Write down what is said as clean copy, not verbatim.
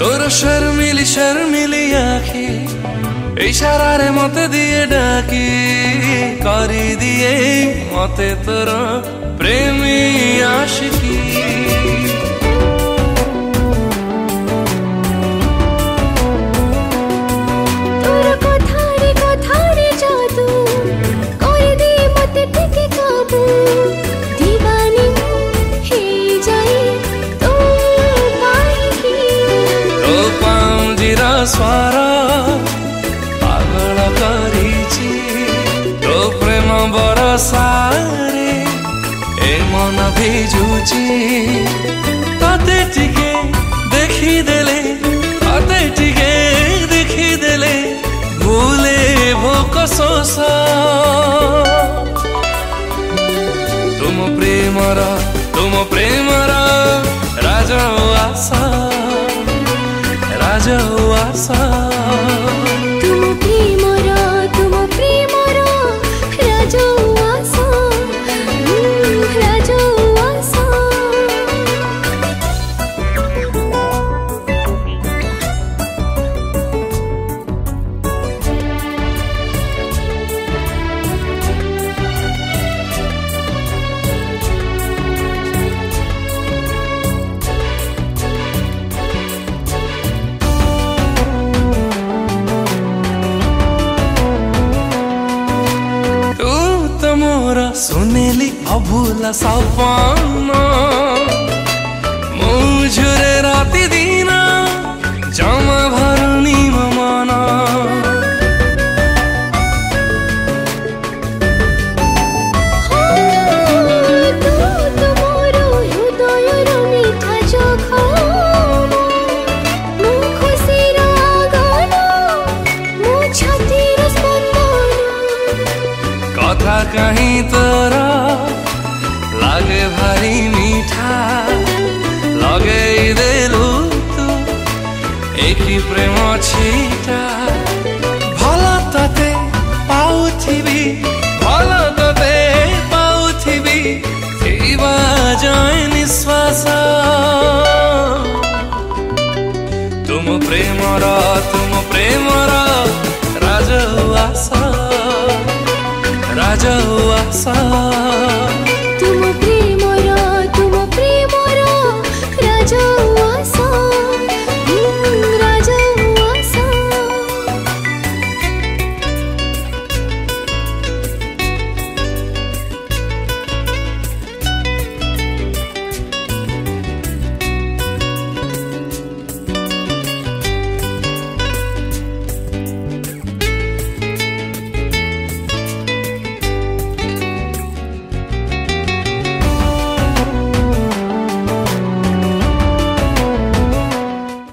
तोर शर्मिली शर्मिली आखि इशारा रे मते दिए डाकी करी दिए मते तोर प्रेमी आशिकी। स्वर पागल करिछि तो प्रेम बरसारे ए मन भिजुछि तते टिके देखिदेले तते टिके देखिदेले भूले भोक शोष तुम प्रेमर राजउआसा राजउआसा तुम प्रेमर राजउआसा राजउआसा। सुनेली अभूला सपना मुझुरे राति दिन जमा भरुनी मना कथा कहीं तोरा लागे भारी मीठा लगे देलु तू एक प्रेम छीटा भल तते पाउथिबी भल तते पाउथिबी थिबा जाय निश्वास तुम प्रेमर राजउआसा राजउआसा।